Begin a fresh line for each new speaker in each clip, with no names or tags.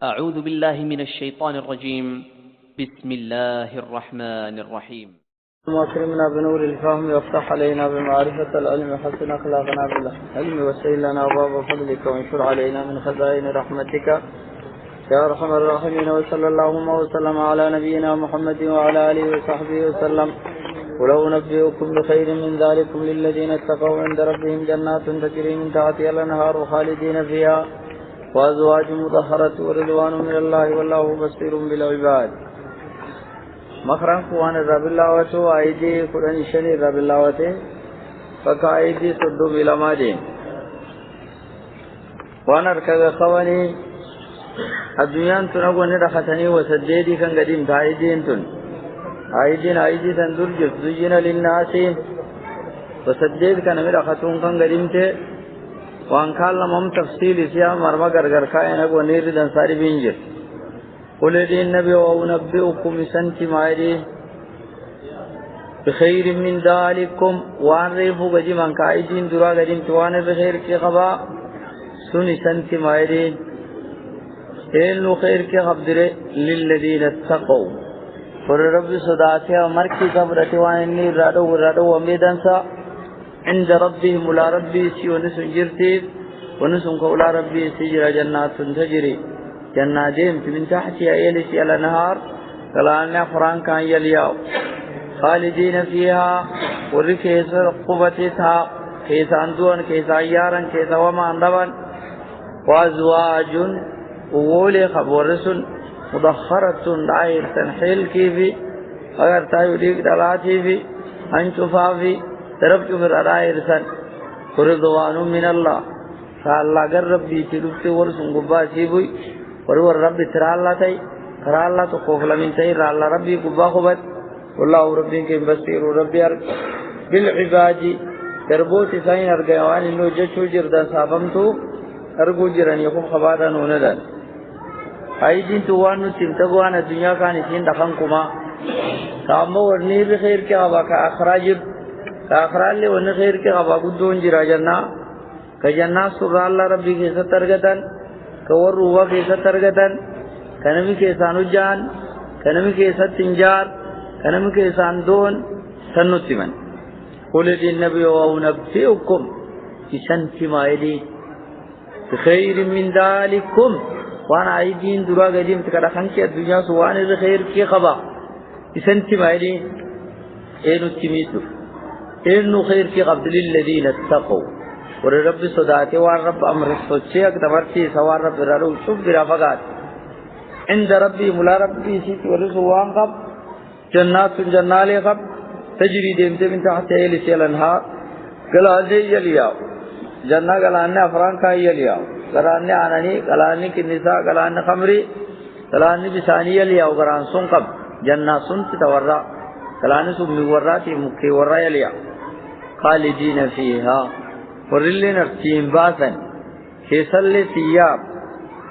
أعوذ بالله من الشيطان الرجيم. بسم الله الرحمن الرحيم.
واكرمنا بنور الفهم وافتح علينا بمعرفة العلم حسن أخلاقنا بالعلم وسهل لنا باب فضلك وانشر علينا من خزائن رحمتك يا أرحم الراحمين. وصلى اللهم وسلم على نبينا محمد وعلى آله وصحبه وسلم. ولو نبئكم بخير من ذلكم للذين اتقوا عند ربهم جنات تجري من تحتها الأنهار خالدين فيها وأزواج مطهرة ورضوان من الله والله بصير بالعباد. مخران قوان رب الله وتو أيدي قرآن شني رب الله وته فكأيدي صدو بلماجي وانا ركض خواني الدنيا تنقون رختني وسديدي كان قديم تايدين تن أيدي تندر جزء للناس وسديد كان رختون كان قديم ته وان قال لهم تفصيل سيا مرما غرغر كاينه ونير دن ساري بينجر قل النبي ونبئكم سنتي مايدي بخير من ذلكم وان ريفو غجي من كايدين درا غدين توان بخير كي خبا سني سنتي مايدي ان خير كي خبر للذين اتقوا فرب صداته مركي قبرته وان ني رادو وميدنسا عند ربهم ولا ربي سي ونسن جرتي ونسن قولا ربي سجر جنات تجري جناتهم من تحتها يلسي على نهار كلان فران كان يلياو خالدين فيها وركيس قبتها كيس اندون كيس ايارا كيس وما اندبان وازواج وولي خبرسن مدخرة دائر تنحيل كيفي اگر تايو ديك دلاتي في انشفافي طرف چمر رائرسن ورضوان من الله فالله گر ربي تلوكت ورسن قباسي بوي ورور ربي ترى الله تاي ترى الله تقوفل من تاي رأى الله ربي قبا خبت والله ربي كم بصير وربي أرق بالعباد تربوتي ساين أرقيوان إنه جشو جردان صابمتو أرقو جران يقوم خبادا نوندان أيدين توانو تمتقوان الدنيا كان يسين دخنكما كامو ورني بخير كابا كأخراجب كأخرال لي ون خير كابا قدون جرا جنة كجنة سر الله ربي كيسا ترغتن كور روح كيسا ترغتن كنمي كيسانو جان كنمي كيسا تنجار كنمي كيسان دون سنوتمن قل للنبي ونبئكم بسنتي مايدي بخير من ذلكم وانا ايدين درا قديم تكرا خنكي الدنيا سواني بخير كي خبا بسنتي مايدي اينو تميتو إنه خير في قبل الذين اتقوا ورب صداته والرب أمر الصوتشيك تمرتي سوار رب رارو شوف برافقات عند ربي ملا ربي سيت ورسوان قب جنات جنالي قب تجري ديمت من تحت يلسي الانهار قال هذه يلياو جنة قال أن أفران كاي يلياو قال أن عناني قال أن كنساء قال أن خمري قال أن بساني يلياو قال أن سنقب جنة سنت تورا قال أن سمي وراتي مكي ورا يلياو خالدين فيها ورلين ارتين باسا كيسل ثياب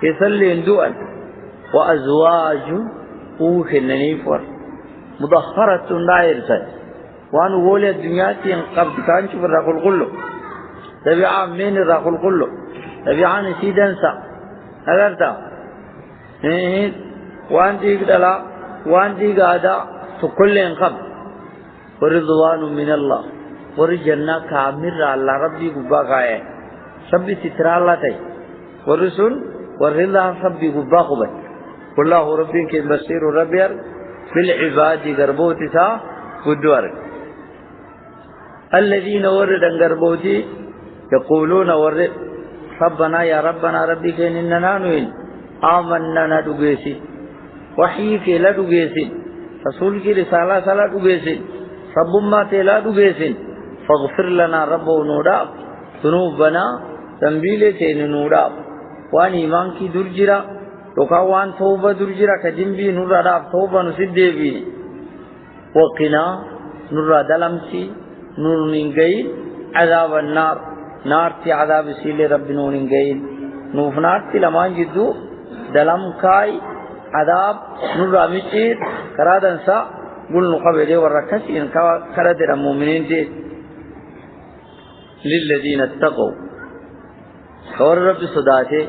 كيسل اندوءا وأزواج اوخن نيفور مضخرة دائرة وانو قولي الدنيا تنقبض كان شوف الرقل قلو تبعا من الرقل قلو تبعا نسيدنسا أغرتا وان تيك دلا وان تيك آدا تقل انقبض ورضوان من الله ورجنا كامل الله ربي قباقا سبي ستر الله تاي ورسول ورلا ربي قباقا والله ربي كن بصير ربي بالعباد غربوتي تا قدوار الذين وردن غربوتي يقولون ورد ربنا يا ربنا ربي كن إننا نوين آمنا ندوغيسي وحيك لا دوغيسي رسول کی رسالة سلا دوغيسي رب ما تلا دوغيسي فاغفر لنا رب ونودا ذنوبنا تنبيله تين نودا وان ایمان کی درجرا توکاوان توبه درجرا کجنبی نورا توبه نسدبی وقنا نورا دلمسی نور نینگئی عذاب النار نار تی عذاب سیل رب نورنگئی نوفنات تی لمان جدو دلم کای عذاب نورا مچیر کرادنسا قل نقبله وركس إن كردر المؤمنين دي للذين اتقوا اور رب صداته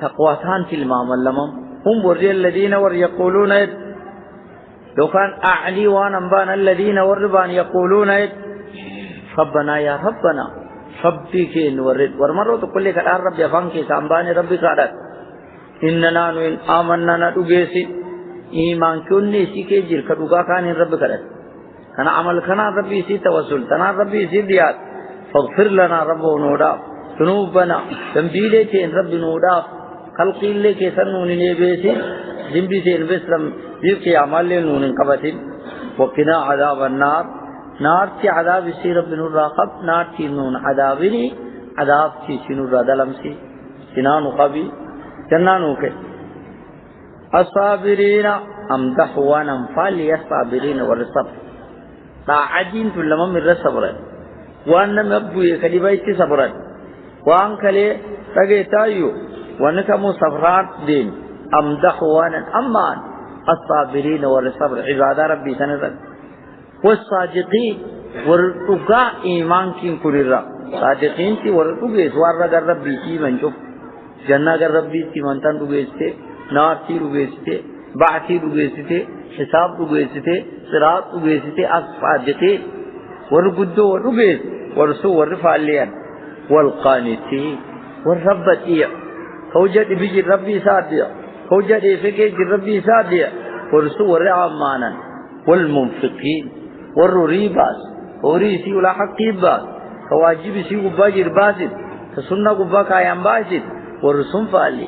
تقواتان تلمام اللمم هم ورّي الذين يقولون لو كان أعلي وانبان الذين وربان يقولون ربنا يا ربنا ربي كين ورد ورمروا تقول لك الرب يفهم كي سامبان ربي قادت إننا نوين آمنا ندوغيسي إيمان كوني سيكي جير كدوغا كان رب قادت كان عمل كان ربي سي توسل كان ربي سي ديات فاغفر لنا رب ونودا ذنوبنا تنبيلي كين رب نودا خلقي اللي كي سنون نيبيسي جنبي سين بسلم يبكي عمال نون قبتين وقنا عذاب النار نار تي عذاب سي رب نور راقب نار تي نون عذابني عذاب تي سنور دلم سي سنانو قبي جنانو کے الصابرين امدح وننفال الصابرين والصبر طاعدين تلما من الصبر وان مبو يكدبايتي صبرا وان كلي تغيتايو وانكمو صبرات دين امدح وانا امان الصابرين والصبر عباد ربي سنرد والصادقين ورقاء إيمان كين كريرا صادقين تي ورقاء سوار ربي تي منشوف جنة ربي تي منتان رقاء نار تي رقاء بعثي رقاء حساب رقاء صراط رقاء الصادقين ورقدو ورقاء ورسو ورفعليان والقانتين والربتية خوجت بيجي ربي سادية خوجت فكي ربي سادية ورسو ورعمانا والمنفقين والريباس وريسي ولا حقيباس كواجب سي وباجر باسد كسنة وباك ايام باسد ورسم فالي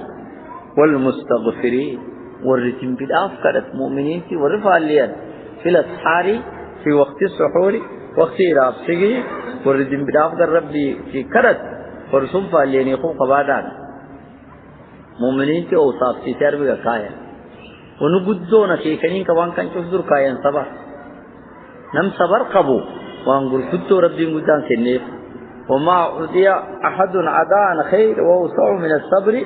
والمستغفرين والرتم بداف كرت مؤمنين تي ورفاليان في الاسحار في وقت السحور وقت رابسي والرتم بداف در ربي في كرت ورسم فاليان يخو قبادان مؤمنين تي اوصاف تي تربية كايا ونقدونا كي كنين كوان كان شفدر كايا صبر نم صبر قبو وانقل فتو ربي مدان سنيف وما أعطي أحد عداء خير ووسع من الصبر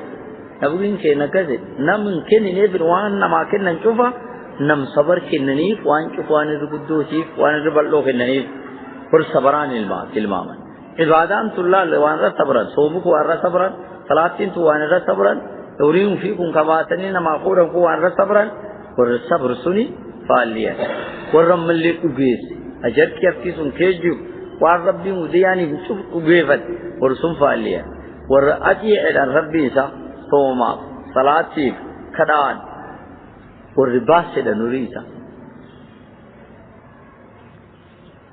نبغين كينا كذب نم كن نيف وان نما كن نشوفه نم صبر كن نيف وان شوف وان رقدو سيف وان ربلو كن نيف والصبران الماء عبادان الله وان را صبرا صومك وان را صبرا صلاتين تو وان را صبرا يوريهم فيكم كما تنين ما قولهم وان را صبرا والصبر سني فاليا ورم اللي أجيس أجر كيف سن كيجو والربي مدياني شوف أجيفت ورسم فاليا ورأتي على ربي سا صوما صلاتي كدان والرباس إلى نوريسا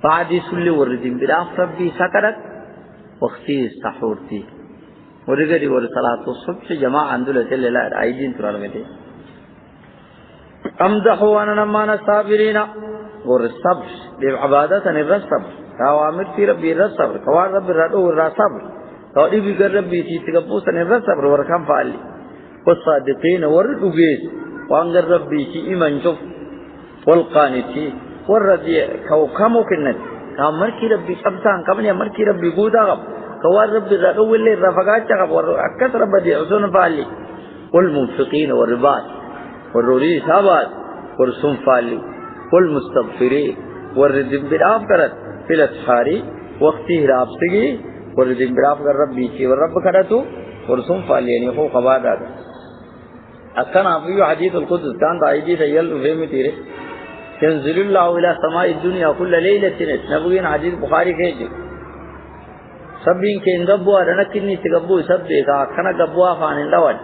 بعد سل وردين بلا ربي سكرت وقتي سحورتي ورجدي ورصلاة الصبح جماعة عندنا تلا لا عايزين ترى لقيته أمدحوا وانا نمان الصابرين والصبر بعبادة الصبر كوامر في ربي الصبر كوار ربي الرادو الصبر كوادي بيقر ربي تيجابوس الصبر وركام فعلي والصادقين والرجوجيس وانقر ربي تي إيمان شوف والقانتين والرضي كوكامو كنت كامر كي ربي أبسان كمني أمر كي ربي جودا كوار ربي الرادو اللي رفقات جاب وأكثر ربي عزون فعلي والمنفقين والرباط والروري ثابت ورسوم فالي والمستغفرين والردم بالعاف كرت في الاسحار وقته رابسكي والردم بالعاف كر ربي كي والرب كرتو ورسوم فالي يعني هو قبادا أكن أبيو حديث القدس كان دايدي تيل فهم تيره ينزل الله إلى سماء الدنيا كل ليلة نبغين حديث بخاري كيجي سبين كين دبوا رنكني تجبوا سبب كنا جبوا فان اللوان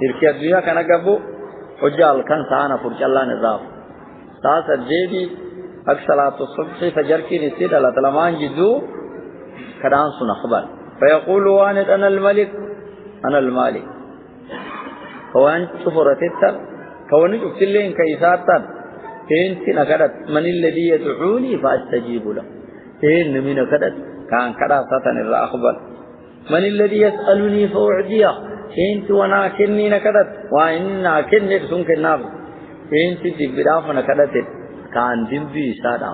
تركيا الدنيا كنا جبوا وجال كان سانا فرج الله نظام تاس الجيبي أكثر الصبح فجر كي نسيت على تلمان جدو كران سن خبر فيقول وانت أنا الملك أنا المالك كوان شفرت التر كوان شفتلين كيساتر هين نكرت من الذي يدعوني فاستجيب له هين من نكرت كان كذا ساتن الأخبار من الذي يسألني فأعطيه انت وانا كني نكدت وانا كنك سنك الناب انت تبراف نكدت كان دمبي سادا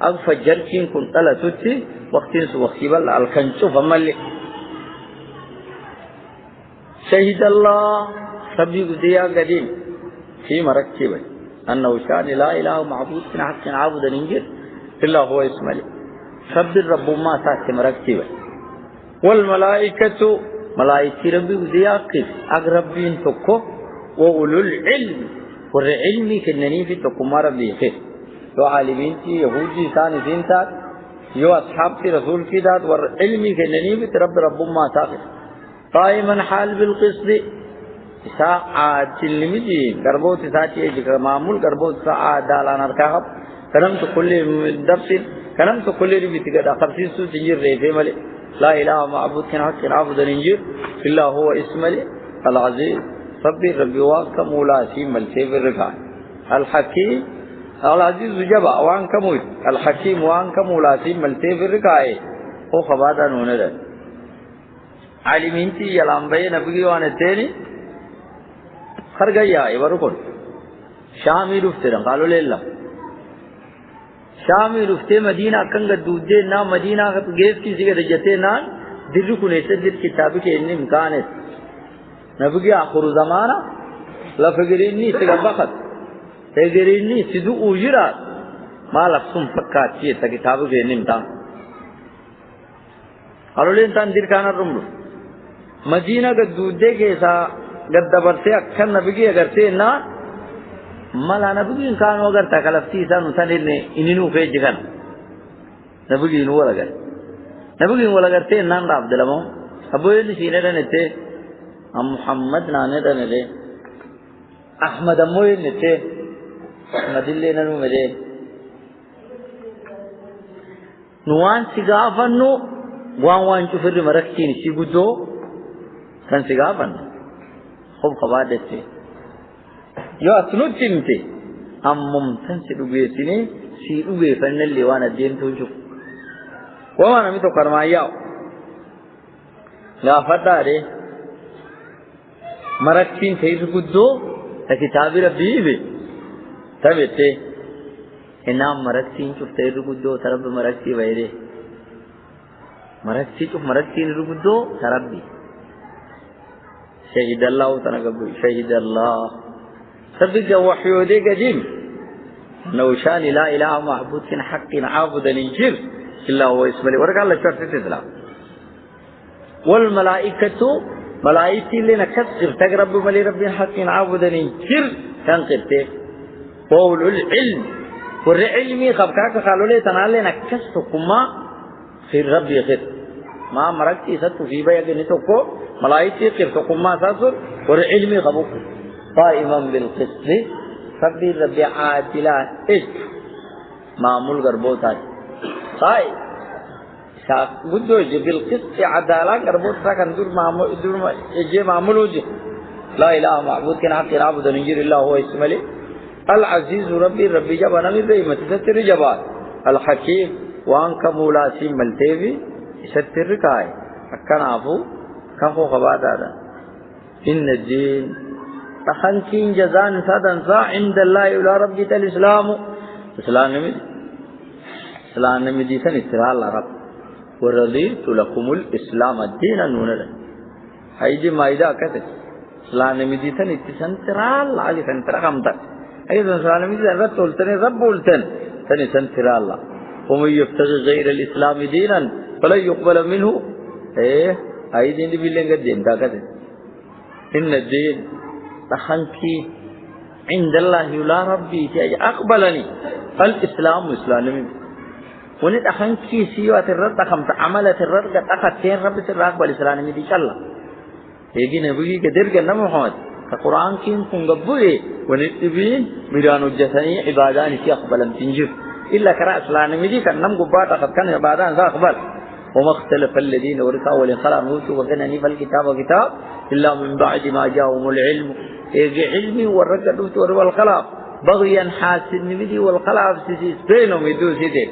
اغ فجركين كنت لا تتي وقتين سو وقتي بل الكنچو فملك شهد الله ربي قديا قديم في مركبه انه شان لا اله معبود من حق عابد ننجر الا هو اسمه رب الرب ما سات مركبه والملائكه ملائكة ربي وزياقف أقربين تكو وأولو العلم والعلم كنني في تكو ما ربي خير يو عالمين تي يهودي ثاني دين تات يو أصحاب تي رسول في ذات والعلم كنني في رب ما تاخر قائما حال بالقسط ساعات المدين قربوت ساعتي ذكر معمول قربوت ساعات دالان الكهف كلام تقول دبسين كلام تقول لي بتقدر خمسين سو تنجر ريفي ملي لا إله معبود كن حق عبد ننجر إلا هو اسمه العزيز ربي ربي واك مولاسي ملتي بالركعة الحكيم العزيز جبا وان كموت الحكيم وان كمولاسي ملتي بالركعة هو خبادا نوندا عالمين تي يلام بي نبغي وانا تاني خرجيا يبركون شامي رفتن قالوا لله شامي رفته مدينة كنغ دودة نا مدينة كتجيب كيسي كتجته نا دلو كنيسة دل كتابي كإني مكانه نبغي آخر زمانة لا فقريني سكبخت فقريني سدو أوجرات ما لفظم فكات شيء تكتابي كإني مكان قالوا لي إنسان دير كان الرمل مدينة كدودة كيسا قد دبرته أكثر نبغي أغرته نا مالا نبغي إن كانوا أغر تكلفتي إنسان مثلا إنينو فيج كان نبغي إنو ولا غير نبغي إنو ولا غيرته نان راب دلمو أبوي اللي شينه رنته محمد نانه رنته أحمد أموي نته أحمد اللي نانو مده نوان سيغافنو وان شوفر مركتين سيغدو كان سيغافن خوب خبادته يو أسنود تيمتي أم ممتن سيدوبي سيني سيدوبي فن اللي وانا الدين توجو وما نمي تو كرماياو لا فتاري مركتين سيدو كتاب ربي بي تبته إنام مركتين شوف سيدو قدو ترب مركتي ويري مركتي شوف مركتين رقدو تربي شهد الله تنقبل شهد الله صدق وحي ودي قديم لو شان لا إله معبود كن حق عابد ينجر إلا هو اسمه ورقال الله شرط الإسلام والملائكة ملائكة اللي نكسر تقرب ملي رب حق عابد ينجر تنقرته وأولو العلم والعلمي خبكاك قالوا لي تنالي نكسركما في الرب يخير ما مركتي ستو في بيك نتوكو ملائكة قرتكما ساسر والعلمي خبوك قائما بالقسط ربي ربي عادلا إيش معمول غربوتات قائم بدوج بالقسط عدالة غربوتات كان دور معمول وجه لا إله معبود كان حق عبد نجير الله هو اسمه العزيز ربي جبنا من ذي ستر جبال الحكيم وانك مولاسي ملتوي ستر كاي كان عفو كفو خباد هذا إن الدين تخنكين جزان سادن سا عند الله إلى ربك الإسلام إسلام نمدي سن إسلام رب ورضيت لكم الإسلام الدين نونر هيدي مايدا كده إسلام نمدي سن إسلام على سن ترامتا أيضا إسلام نمدي سن رب ولتن رب ولتن سن إسلام ومن يبتغي غير الإسلام دينا فلا يقبل منه هيدي اللي بيلين الدين كده إن الدين تخنكي عند الله لا ربي تي أقبلني الإسلام إسلامي ونت أخنكي سيوات الرد خمسة عملت الرد قد أخذتين رب سر أقبل إسلامي دي شاء الله يجي نبغي كدير كنا محمد القرآن كين كنقبوه ونت تبين ميران الجسني عبادان سي أقبل تنجر إلا كرا إسلامي دي كان نم قبات أخذ كان عبادان ذا أقبل وما اختلف الذين ورثوا والخلق موتوا وكنني فالكتاب كتاب إلا من بعد ما جاءهم العلم علمي والرقد والخلاف بغيا حاسد نبدي والخلاف سيس بينهم يدوس يدين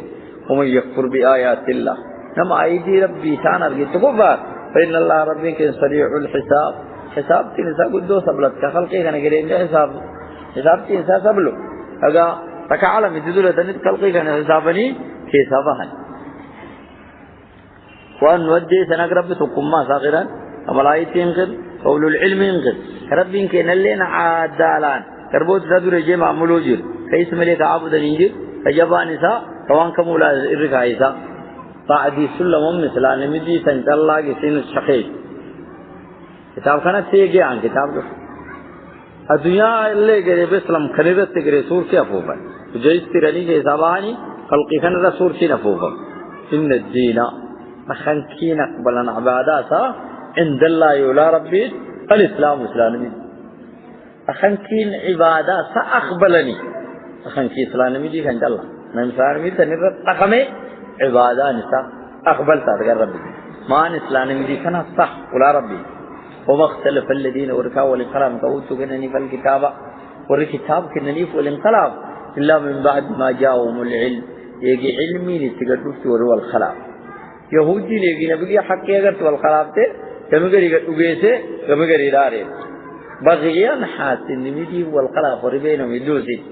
ومن يكفر بآيات الله نما أيدي ربي سانا بجيت كفار فإن الله ربي كان سريع الحساب حساب تنسى قدو سبلت كخلقه كان قريب حساب تنسى سبلو أقا تكعلى مددولة تنسى خلقه كان حسابني حسابها وأن نودي سنقرب تقوم ساقرا وملائكة ينقل قول العلم ينقل ربي إنك نلين عادالان كربوت ردو رجي معمولو جير كيس مليك عبدا ينجر فجبا نساء طوان كمولا إرقائسا فعدي سلم مثلا نمدي سنت الله كسين الشقيق كتاب كانت تيجي عن كتاب الدنيا اللي جري بسلم خريرة تجري سور كي أفوفا وجيس تراني كي سباني خلقي كان رسول كي نفوفا إن الدين مخنكين أقبلنا عباداتها عند الله يولى ربي الإسلام إسلامي أخنكين عبادات سأقبلني أخنكين إسلامي دي عند الله نمسارمي تنير أقمي عبادات نساء أقبلت أذكر ربي ما إسلامي دي كان صح ولا ربي وما اختلف الذين وركوا والانقلاب كوتوا كنني فالكتابة والكتاب كنني فالانقلاب إلا من بعد ما جاءهم العلم يجي علمي لتقدرت وروا الخلاف يهودي ليجي نبغي حقي أجر والخلاف ته كم غيري كتوجيسه كم غيري داره بغيان حاسين نمدي والخلاف وربينا مدوسي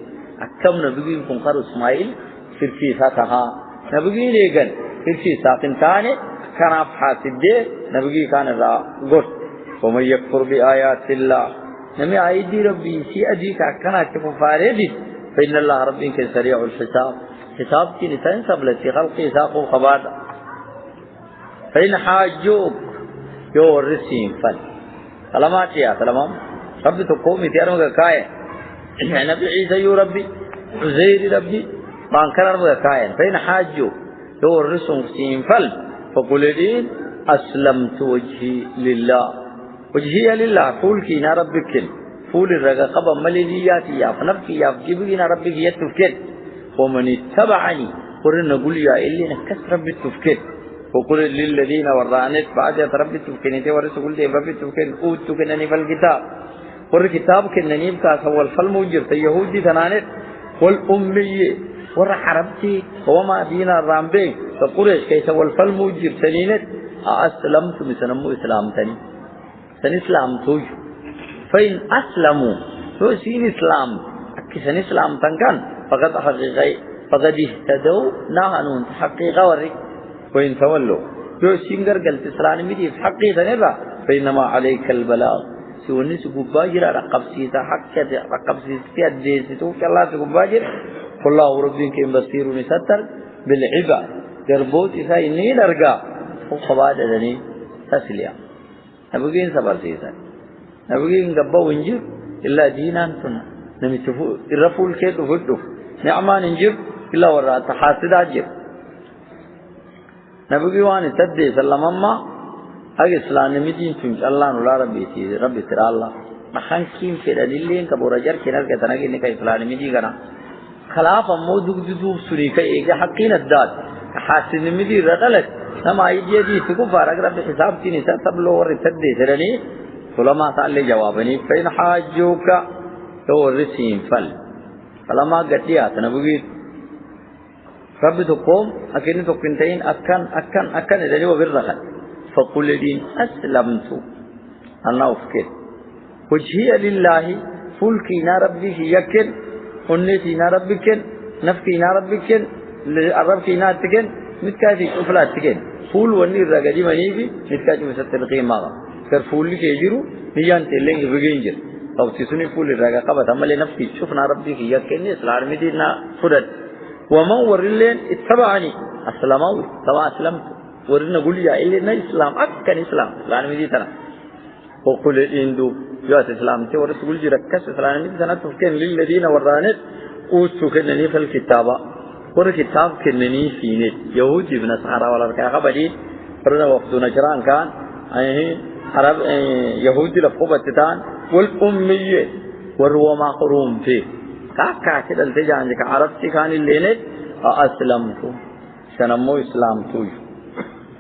أكم نبغي كونكار إسماعيل فرقي ساتها نبغي ليجن فرقي ساتن كانه كان حاسد ده نبغي كان را غوت ومن يكفر بآيات الله نمي عيدي ربي سي أديك أكنا كفاريدي فإن الله ربي كسريع الحساب حساب کی نسان سبلتی خلقی ساقو خبار فإن حاجوك يو الرسيم فل علامات يا سلام رب تو قومي تیاروں کا کائے نبی عیسی یو ربی عزیر ربی بانکرار کا کائے فإن حاجوك يو الرسيم فل فقل دين أسلمت وجهي لله وجهي لله قول كينا ربك فول الرقا قبا مليلياتي يا فنبكي يا فجيبنا ربك يتفكر ومن اتبعني قرن نقول يا إلي نكس ربي التفكير وقل للذين ورانت بعد ربي التفكير ورسول دي ربي التفكير أوتوا كنني فالكتاب والكتاب كنني بكاس هو الفل موجر يهودي ثنانت والأمي ورحربتي وما دين الرامبين فقريش كيس هو الفل موجر سنينت أسلمت مسنمو إسلام تاني سن إسلام توج فإن أسلموا تو سين إسلام أكسن إسلام تنكن فقد حقيقي فقد اهتدوا نهنون حقيقة وري وإن تولوا جو سينجر قلت إسلام مدي في حقيقة نبا فإنما عليك البلاغ سوني سكوباجر رقب سيتا حقك رقب سيتا ديسيتو كالله سكوباجر والله ربك بصير ستر بالعباد يربوط إذا إني نرجع وخباد أذني تسليا نبغين صبر سيسا نبغين قبّا ونجر إلا دينان سنة نمتفو الرفول كيد وفدو نعمان انجر إلا ورا تحاسد أجر نبغي واني تدي سلام أما أجي إسلام نمدين تمش الله نولا ربي سيد ربي ترى الله نخان كيم في دليلين كبورا جر كنار كتناجي نكاي إسلام نمدي كنا خلاف أمو دوك دوب سوري كي حقين الداد حاسد نمدي رغلت نما أيدي دي تكو فارق ربي حساب تيني سبلو وري تدي سرني فلما تعالى جوابني فإن حاجوك تو الرسيم فل فلما قتيات نبغي رب تقوم أكن تقنتين أكن إذا جو بالرخل فقل دين أسلمت أنا أفكر وجهي لله فلكينا ربي يكن ونتينا ربكن نفكينا ربكن الربكينا تكن متكاتي أفلات تكن فول وني الرجال منيبي متكاتي مستر قيمة كر فول لك يجرو نيان تلين بيجينجر أو تسوني فول الرجال قبض أملي نفسي شوفنا ربي يكن إسلام مدينا فرد ومن ورلين اتبعني السلامو تبع أسلمت ورنا قولي يا إلي نا إسلام أكن إسلام إسلام مدينا وقل إندو يا إسلام تي ورسول جي ركس إسلام مدينا تفكين للذين ورانت أوتوا كنني في الكتابة والكتاب كنني فيني يهودي بن سحرة ولا ركعة بدي فرنا وقتنا جران كان عرب يهودي لفقوبة تان والأمية والروما قروم فيه كاكا كده التجان ذيك عربتي كان اللي نت أسلمتو سنمو إسلام توي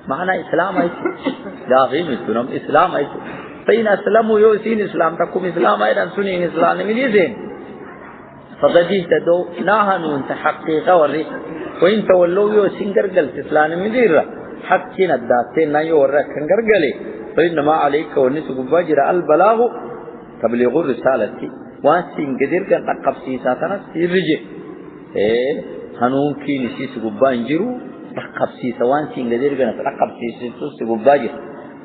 معنى إسلام أيش داخل مثلهم إسلام أيش فإن أسلموا يوسين إسلام تكم إسلام أيضا سنين إسلام مليزين فقد اهتدوا ناهنون تحقيق وري وإن تولوا يوسين قرقل إسلام مليرة حقين الداتين نايو ورقن قرقلي فإنما عليك ونسق باجر البلاغ تبلغ الرسالة واسين قدر كان تقب سيساتنا سيرجع هنون كي نسيس قبان جرو تقب سيسا واسين قدر كان تقب سيسا قباجر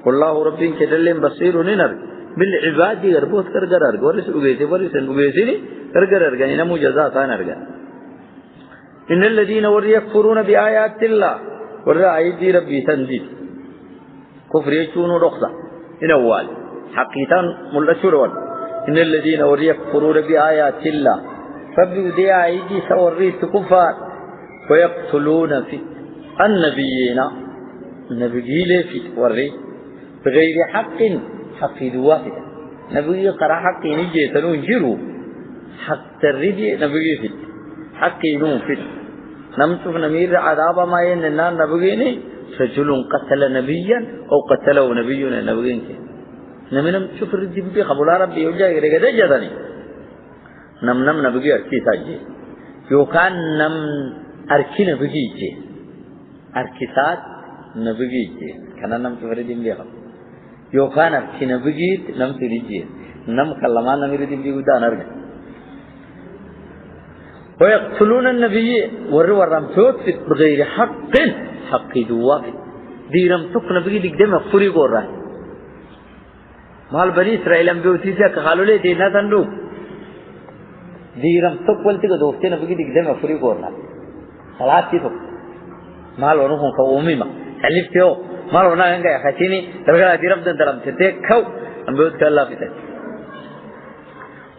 والله ربين كدلين بصير ننر بالعباد يربوت كرقرار ورس أغيسي ورسن أغيسي كرقرار يعني نمو جزاء نرقا إن الذين يكفرون بآيات الله ورأي دي ربي تنزيل كفر يشونوا رخصة إن أول حقيقة ملأشور إن الذين يكفرون بآيات الله فبيوديا أيدي سوريت كفار ويقتلون في النبيين النبي في وري بغير حق دوافد نبي قرأ حق نجي تنون جرو حق تريد نبي في حق نون في نمسك نمير عذاب ما يننا نبيني رجل قتل نبيا أو قتله نبينا نبيين نمنم شوف الدين في قبول ربي وجاء يرجع جدني نم نبي أركي ساجي يوكان نم أركي نبي جي أركي سات نبي جي كنا نم شوف الدين في قبول يوكان أركي نبي جي نم تريجي نم كلمان نمير الدين في ودا نرجع ويقتلون النبي ورم توت بغير حق دوافد ديرم تك نبي دقدم فري قرّا مال بني إسرائيل أم بيوتيسا كخالو لي دينا تندو ديرم تك ولتي كدوفتي نبي دقدم فري قرّا خلاص كيفو مال ونهم كومي ما خليفتيو مال ونا عندك خشيني ترى ديرم تندرم تتك كو أم بيوت كلا فيته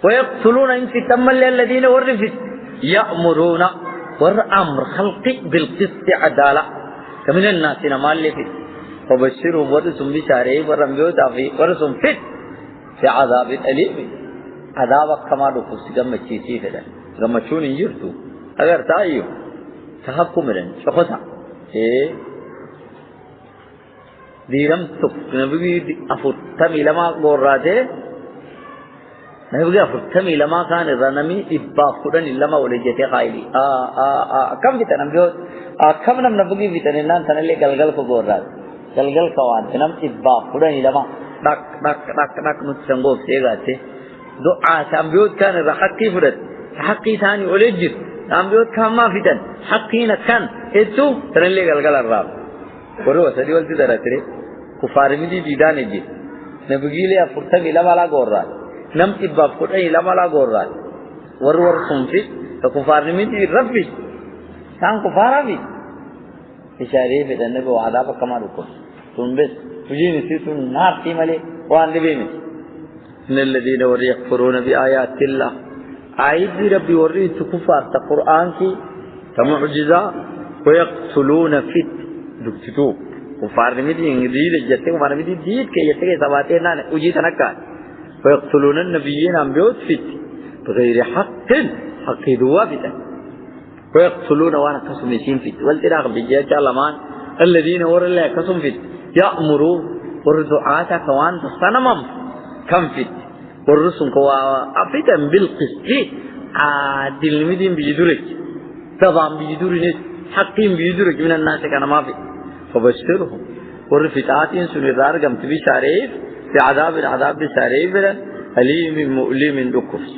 ويقتلون إن في تمل الذين ورثوا يأمرون والأمر خلق بالقسط عدالة كمن الناس نمال لفت فبشرهم ورسم بشاري ورميو دافي ورسم فت في عذاب أليم عذاب كما دخوص كما تشيسي فدا كما تشون ينجرتو اگر تايو تحكم رن شخصا ديرم تك نبي أفتم إلما قراته نبي أفتم إلما كان رنمي إبا فدن إلما ولجته خايلي كم بيتا نبي كم نبي بيتا نان ثنلي غلغل فقرات غلغل كوان نم إبا فدن إلما دك نتسنغوف سيغاتي دعاء سامبيوت كان رحقي فرد حقي ثاني ولجت سامبيوت كان ما فدن حقينا كان إتو ثنلي غلغل الراب ورو سدي ولتي دراتري كفار مدي بيدان يجي نبي لي أفتم إلما لا قرات نم إبا فدن إلما لا قرات ور سنفي كفار مدي ربي كان كفارا بي إشارة بدن نبي وعذاب كما ركون تنبس تجي نسيتون نار تيمالي وان نبيمي إن الذين يكفرون بآيات الله آيات ربي وريت كفار القرآن كي كمعجزة ويقتلون فت دكتو كفار نمدي إنجيل جتة كفار نمدي ديت كي يتكي سباتين نان وجيت نكان ويقتلون النبيين عم بيوت فت بغير حق دوا فتا ويقتلون وانا قسم يسين فت والتراغ بجيات اللمان الذين ور الله قسم فت يأمروا ورزعاتا كوان تصنمم كم فت ورسم كوا أفتا بالقسط عادل مدين بيدورك تضام بيدورك حقين بيدورك من الناس كان ما في فبشرهم ورفتاتين سنردار قمت بشاريف في عذاب بشاريف أليم مؤلم دكفس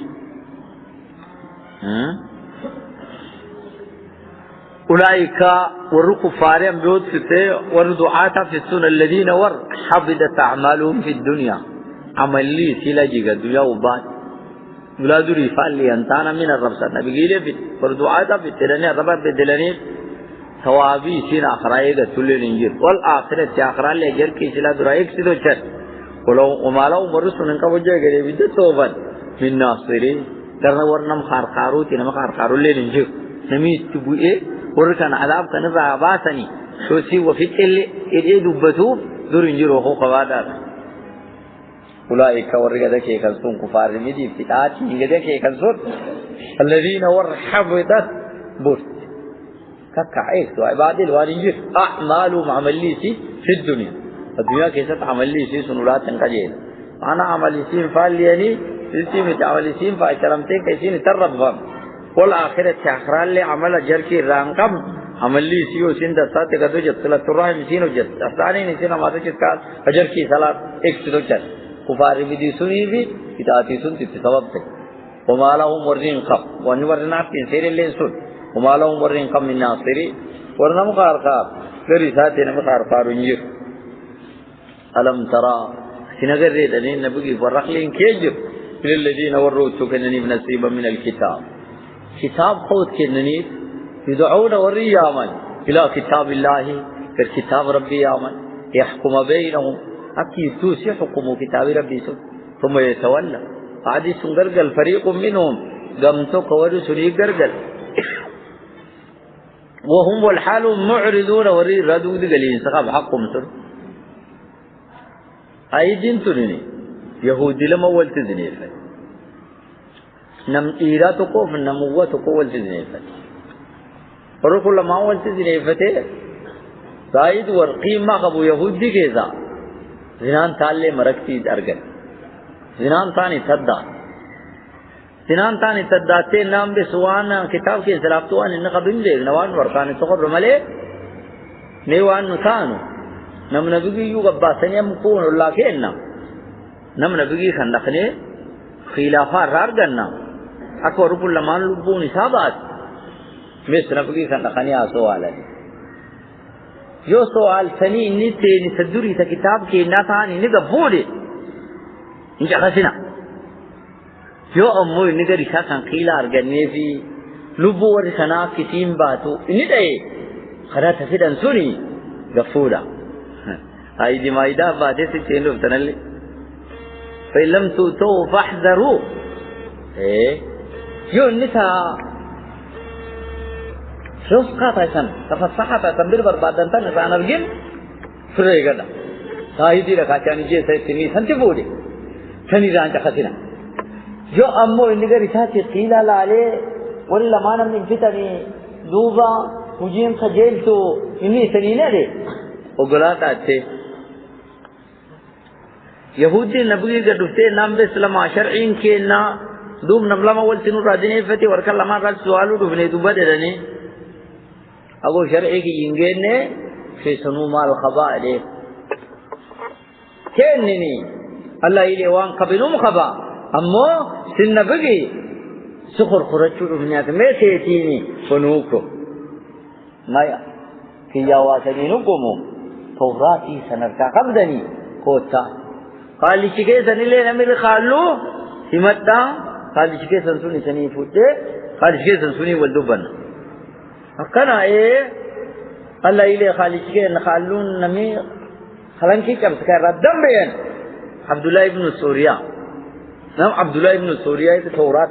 أولئك وركفار بيوت فتة وردعاتا في السنة الذين حبدت أعمالهم في الدنيا عمل لي سيلا جيغا الدنيا وبعد ولاد ريفان لي أنتانا من الرب سنة بقيلة في وردعاتا في التلاني الرب بدلاني ثوابي سين آخرائي تولي ننجر والآخرة آخران لي جر كي سلا درائك سيدو چر ولو ومالاو مرسون انكا وجه گره بيدت توبان من ناصري کرنا ورنم خارخارو تنم خارخارو لي ننجر نميز تبوئي وركان عذاب كان راباسني شوسي وفيت اللي دبتوب دور انجر وخو قوادات أولئك ورقا كي كالسون كفار مدي فتاتي نجد كي كالسون الذين حبطت برت كعيس وعباد الوالنجر أعمالهم عمليسي في الدنيا كيست عمليسي سنولات تنقجين أنا عمليسين فالياني سيسيمة عمليسين فأشرمتين كيسين تربهم والآخرة تأخران لي عمل جركي رانقم عمليسي وسين دستات كدو جت صلاة الرحم سين وجت أستاني نسين أماتو جتكال أجركي صلاة اكتدو جت كفار بدي سني بي كتاتي سن تتسبب تك وما لهم ورين قب ونورنات تنسير اللين سن وما لهم ورين قب من ناصري ورنم خارقاب لرساتي نم خارقارنجر ألم ترى سنغر ريدنين نبقي فرقلين كيجر للذين وروتو كنني بنصيبا من الكتاب كتاب خود كنني يدعون ورياما إلى كتاب الله كتاب ربي ياما يحكم بينهم أكيد توسي حكم كتاب ربي ثم يتولى عادي سنقرقل فريق منهم قمتو قوارو سني قرقل وهم والحال معرضون وري ردود قليل سقاب حقهم سر أي دين تريني يهودي لما ولتزني فات نم إيراتكو فنموتكو ولتزني فات ورقل لما ولتزني فات زايد ورقيم ما قبو يهودي كيزا زنان تالي مركتي أرقل زنان تاني تدى زنان تاني تدى نام بسوان كتاب كي سلافتوان إن قبل ليك نوان ورقاني تقر ملي نيوان نتانو نم نبغي يو قباسني مكون الله كينا نم نبغي خندقني خلافة رارغنا أكو رقل لما لبوني سابات مس نبغي خندقني آسوالا جو سوال سنی نیتے نسدوری تا کتاب کے ناتانی نگا بودے انجا خسنا جو اموی نگا رشا کان قیلا ارگنے فی لبو ورسنا کسیم باتو ندائے خدا تفیدن سنی غفولا آئی دی مائدہ باتے سے چینلو بتنالے فَإِلَّمْ تُوتَوْا فَاحْذَرُوا جو نسا رزقات ایسان تفصحات ایسان بیر بربادن تا نسان ارگن فرے گرد ساہیدی رکھا چانی جیسے تنی سنتی بودے تنی رانچا خسنا جو امو انگر اشاتی قیلہ لالے ولی لمانم انفتنی دوبا مجیم خجیل تو انی سنینے دے اگلاتا اچھے یہودی نبوی گردفتے نام بے سلام شرعین کے نا دوم نملام اول تنو راجنے فتی ورکا لما راج سوالو دفنے دوبا دے رنے أقول شرعي كي ينجيني في سنو مال خباء ليه كأنني الله إلي وان قبلهم خباء أمو سنة بقي سخر خرجو رفنيات ما سيتيني فنوكو مايا كي يواسني نقومو توراتي سنركا قبدني كوتا قال لي شكي سني لي نمير خالو سمتا قال لي شكي سنسوني سني فوتي قال لي شكي سنسوني والدوبن أكنا الله إليه خالد كي نخالون نمي خلنا كي كم سكر ردم بين عبد الله ابن سوريا نعم عبد الله ابن سوريا التوراة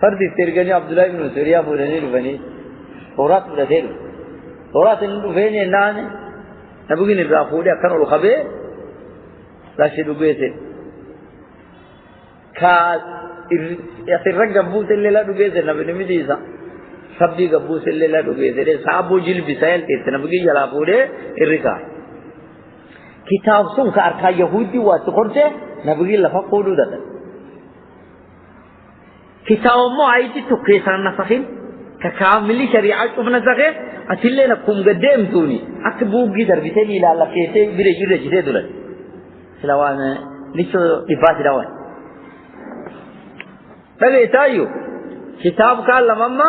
فرد ترجعني عبد الله بن سوريا بولني لبني تورات بدل تورات إنه فين النان نبغي نرافود أكنوا الخبر لا شيء دوجيته كا يصير جبوس الليلة دوجيته نبغي نميزا سبدي جبوس الليلة دوجيته سابو جيل بيسائل تيت نبغي جلابوده إركا كتاب سون كأركا يهودي واتقرته نبغي لفقودو ده كتاب مو عايزي تقيسان نسخين ككامل شريعة ابن زغير أتلي نقوم قدام توني أكبوب جدر بتالي لا لا كيسي بريجي رجيسي دولار سلوان نيشو إباس دوان بقى تايو كتاب قال لماما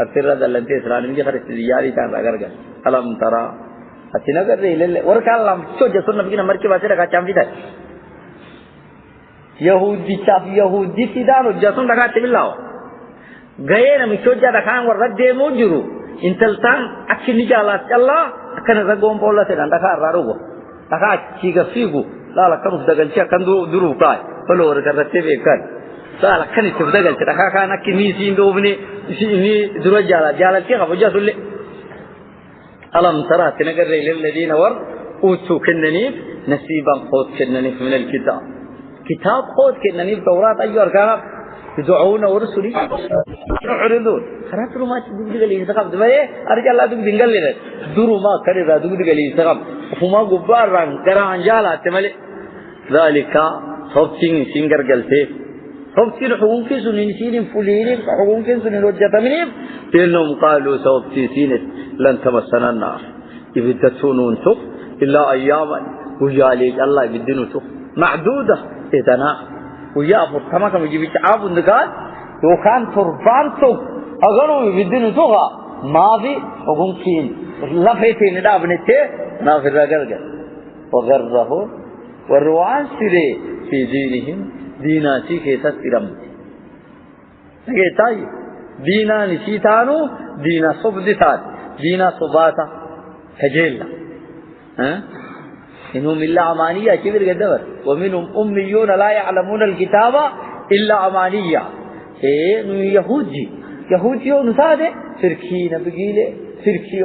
أثر دلنت إسرائيل من جهة الدياري كان رجع ألم ترى أتينا كذا إلى وركال لام شو جسون نبينا مركب أسير كاتشام ديتا يهودي شاف يهودي تدانو جسون ركعت تبلاو غير نمشوجا ركان ورد موجرو إنتلتان أكشن نجالا الله أكن رجوم بولا تدان ركان راروغو ركان شيء فيغو لا لا كم سدغل شيء كان درو كاي فلو ركان تبيكان لا لا كان سدغل شيء ركان كان كني سيندوبني سيني درو جالا كي خبجا سولي ألم ترى تنقر للذين ور أوتوا كنني نصيبا خود كنني من الكتاب كتاب خود كنني التوراة أيها الكتاب يدعون ورسولي يعرضون خلاص ما تقول لي سقف دبي أرجع الله تقول دينغال لنا درو ما كرر تقول لي سقف فما غبار ران كران جالا تملي ذلك صوتين سينجر جلسة صوتين حكوم كيسون سين فلين حكوم كيسون الوجه منهم إنهم قالوا صوتين لن تمسنا النار يبدتون انتم إلا أياما وجالك الله يبدون معدودة إذنا ويا فرتما كم يجيب تعب النقاد وكان تربان توك أقولوا يبدون توها ما في حكم كين لا فيتين لا بنته ما في الرجال وغره والروان سري في دينهم ديناتي كيسات إرم كيساي دينا نسيتانو دينا صبدتان دينا صباتا كجيلا إنهم إلا أمانية كبير قدر ومنهم أميون لا يعلمون الكتاب إلا أمانية يهودي ونساده فركين بقيلة فركي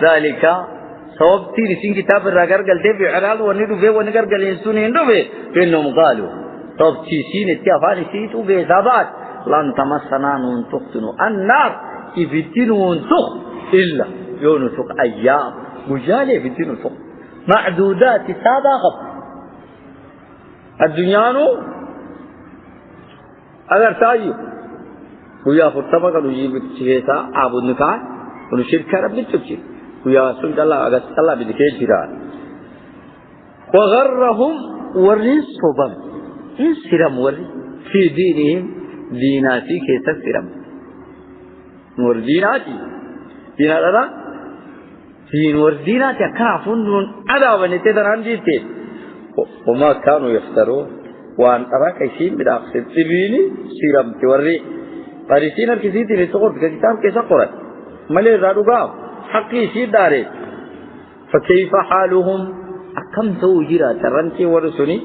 ذلك صوبتي لسين كتاب الرجال قلته بعرال ونيرو به ونقر قلين سنين به إنهم قالوا صوبتي سين اتفاني سيتو بحسابات لن تمسنا ننتقتنوا النار يفتنوا ننتق إلا يونتق أيام مجالي يفتنوا ننتق معدودات سابقة الدنيا نو اگر تايو ويا فرطبقا نجيب تشيسا عابد نكاح ونشركة رب نتبشر ويا سنت الله أجس الله بدكين شران وغرهم ورنصبهم إنسرم ور في دينهم ديناتي كيس سرم ور ديناتي ديناتا دين ور ديناتي كافون أدا ونتدران جيتي وما كانوا يفترون وان أراك شيء بدأخذ تبيني سرم توري فارسين الكثير لتقول كتاب كيس قرأ ملي رادوغاو حقي سيداري فكيف حالهم أكم توجيرا ترنتي ورسوني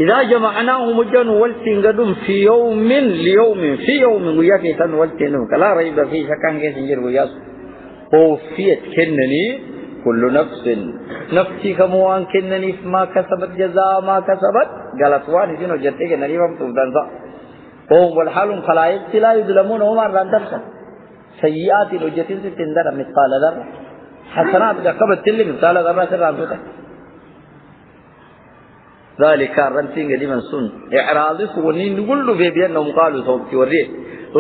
إذا جمعناهم جن والتنقدم في يوم ليوم في يوم وياكي تن والتنهم كلا ريب فيه شكان كيسنجر وياس وفيت كنني كل نفسي كموان كنني ما كسبت جزاء ما كسبت قالت واني سنو جتك نريبهم تبدانزا وهم والحالهم خلائق لا يظلمون وما رندرسا سيئات الوجتين سے تندر مثقال ذرة حسنات کا قبل تلي مثقال ذرة سے رانتو ذلك رنتين لمن سن اعراض ونين نقول له بأنهم قالوا صوتي وريه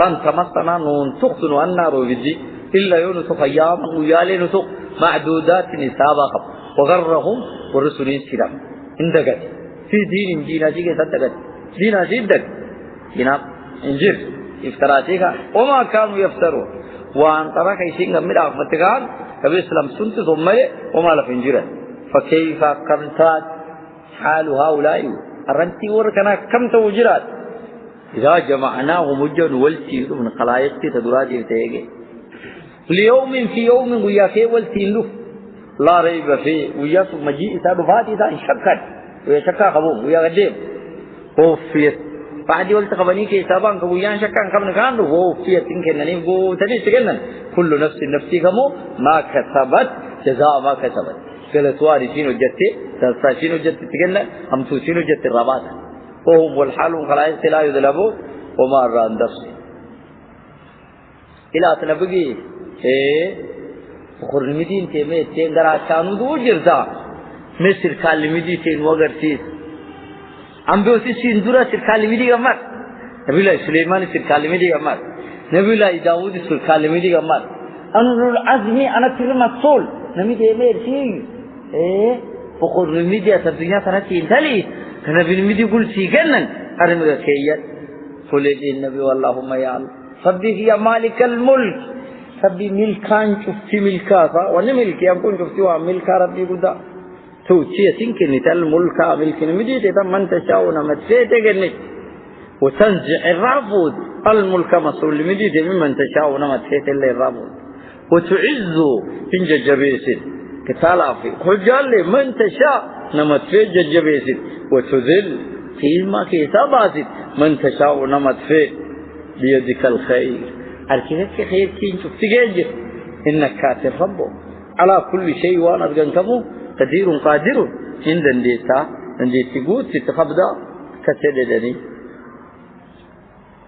لن تمسنا ننتقن النار وبدي إلا يونسق أياما ويالي نسق معدودات نسابة وغرهم ورسولين سلام اندقت في دين ديناتي كسدقت ديناتي اندق جناب انجر افتراتيك وما كانوا يفترون وان ترك شيء من أفتكار كبير إسلام سنت ثم وما لفنجرا فكيف كانت حال هؤلاء الرنتي وركنا كم توجرات إذا جمعناهم وجن والتين من خلائق تدراج تيجي ليوم في يوم وياكي والتين لا ريب فيه وياك مجيء سادفات إذا شكت ويشكا خبوم ويا قديم وفيت بعد ولت قبني كي سابان كبويان شكان قبل كان هو في تنكنني هو تدي تكنن كل نفس نفسي كمو ما كسبت جزاء ما كسبت قالت وارثين وجدت تساشين وجدت تكنن هم توشين وجدت الرباط وهم والحال خلاص لا يذلبوا وما ران نفسي إلى تنبغي خرمدين تيمه تنغرا كانوا دو جردا مصر كالمدي تين وغرتيس أمبوسي سندورا سركالمدي غمر نبي الله سليمان سركالمدي غمر نبي الله داوود سركالمدي غمر أنور العزمي أنا ترمى الصول نبي تيمه شيء خرمدي الدنيا سنتي انتلي نبي المدي يقول سيجنن أرمي كيات قل النبي واللهم يا الله سبح يا مالك الملك سبح ملكان شفتي ملكا وانا ملكي أكون شفتي وملكا ربي قدا توشي سينكني تل ملكا ملكني مدي تام من تشاؤون متفيتكني وتنزع الرافض الملك مسؤول مدي تام من تشاؤون متفيتل الرافض وتعز إن جبيس كتالافي خجال من تشاء نمتفيت جبيس وتذل كيما كيساباسي من تشاء نمتفيت بيدك الخير الكيف خير كين شفتيجي إنك كاتب ربه على كل شيء وانا بجنكمو قدير قادر عند الديتا عندي تقول تتخبدا كتددني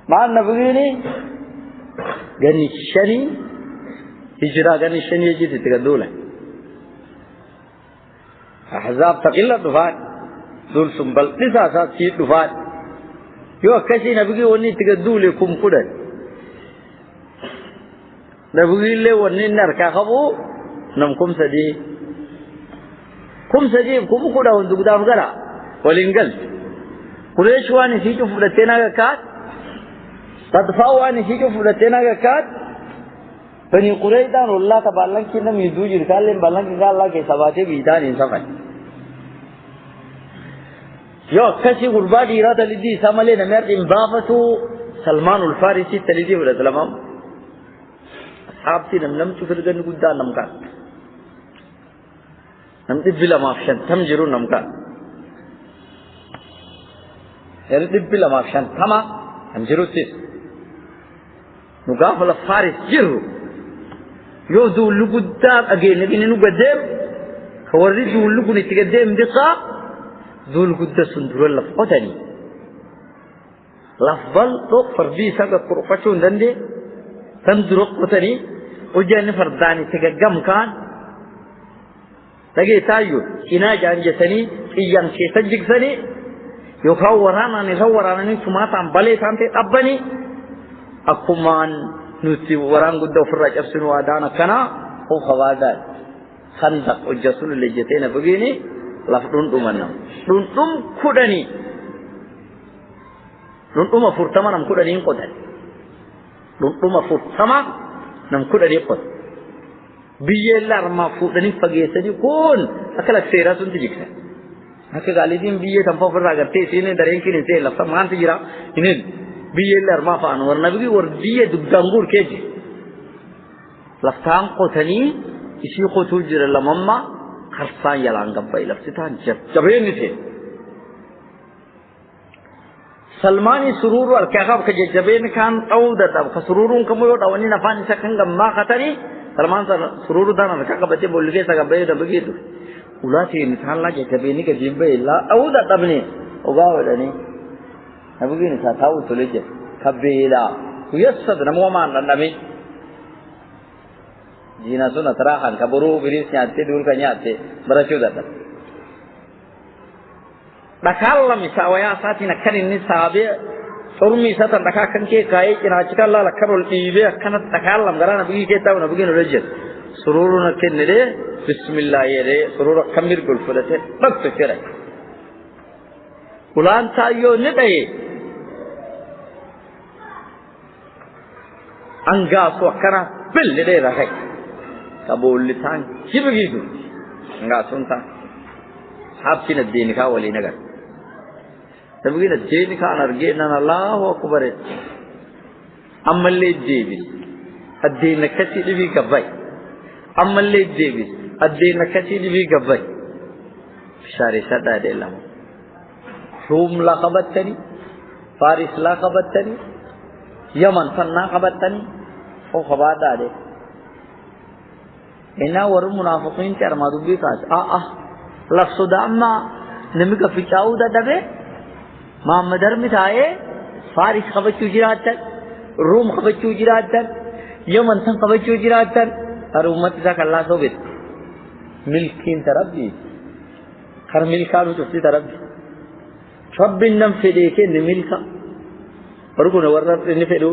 مع النبيني غني الشني هجرة غني الشني يجي تتقدوله أحزاب تقيلة دفعت دول سنبل نساسات سيد دفعت يو كشي نبغي وني تقدوله كم كده نبغي له وني نركا خبو نمكم سدي كم سجيب كم كودا وندقدام قلا ولينقل قريش واني سيجو فلتنا كات تدفعوا واني سيجو فلتنا كات بني قريش دان الله تبارك كنا ميدوج ركالين بالله كقال الله كسباتي بيدان إنسان يو كشي غربا ديرا تلدي سامله نمر إمضافة سلمان الفارسي تلدي ولا سلام أصحابتي نم تفرقن قدام نمكان نمتبلا مافشان تمجرون نمكان نمتبلا مافشان تما نمجرو تيس نقافل الفارس جرو يو دول قدام أجين لكن نقدم كوري دول لكن تقدم دقا دول قدام سندور اللفقتني لفظل تو فردي ساقا قرقشون دندي سندور قتني وجان فرداني تقدم كان لقي تايو إنا جان جسني إيان كيسجك سني يخورانا نخورانا نسمع تام بالي تامتي أبني أكمان نسي وران قد فرج أفسن وادانا كنا هو خوادات خندق وجسول لجتين بغيني لفرون أمنا رون كودني رون فرتما نم كودني قدر رون فرتما نم كودني قدر بيجي ما فوتني فجيسني كون أكل سيرة سنتيجك أكل قاليدين بيجي تنفع فرق أكتر سينه دارين كني سيل لفظ مان تجرا إنن بيجي ما فان ورنا بيجي ورديه دكتانغور كذي لفتان قطني إشي قطول جرا لماما خرسان يلانغ باي لفتان جبين نسي سلماني سرور والكعب كجبين كان أو دتاب كسرورون كمويو داوني نفاني سكان ما خطري سلمان سرور دانا نكاك بچے بول کے سگا بے دبگی تو اولاتي انسان لا جبيني كجيبه لا او دتابني اوغا ودني نبغي نسا تاو تولج كبيلا ويسد نمو ما ننمي جينا سن تراحن كبرو بريس نياتي دول كنياتي برچو دتا دكالم ساويا ساتينا كنني سابي Ormi satan dakakan ke kai kina cikal la karol ibe kana dakalam garana bigi ke taw na bigi no rejel sururu na kenede bismillah yere sururu kamir gol fulate bakto kera ulan tayo ne dai anga so kana belle dai rahay kabul lisan kibigi du anga sunta habti na din ka wali nagar تبغي الدين كان أرجعنا الله أكبر أما اللي جيبس الدين كثير في قبائل أما اللي جيبس الدين كثير في قبائل شاري سدا دلهم روم لقبت تاني فارس لا قبتني يمن فنا قبتني او خبا داده إنا ور منافقين كرما دبي كاس لفظ داما نمك فيچاو دبه محمد رمتاي فارس قبچو جراتن روم قبچو جراتن يمن تن قبچو جراتن ار امت ذاك الله سوبت ملكين تربي خر ملكانو تفسي تربي ربنا فديك نملكا ورغنا ورب نفدو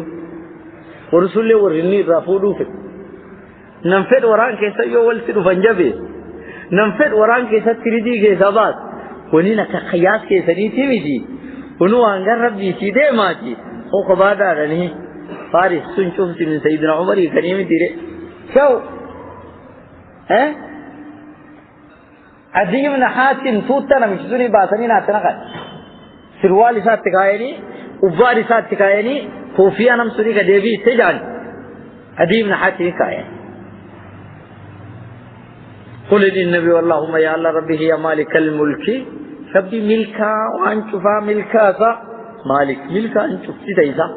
ورسول ورني رافودو في نمفد وران كيسا يول سيدو فنجبه نمفد وران كيسا تريدي كيسا بات ونينا كقياس كيسا نيتي ميجي ونو انگر ربي سيده ماجي او قبادا رني فارس سنشوف من سيدنا عمر كريم تيري شو عدي من حاتم توتنا مشزوني باسني ناتنا قد سروالي سات تكايني وباري سات تكايني خوفيا نمسوني كديبي تجاني عدي من حاتم كايني قل للنبي اللهم يا الله ربي هي مالك الملك ربي ملكا وانشفا ملكا مالك ملكا انشف تيزا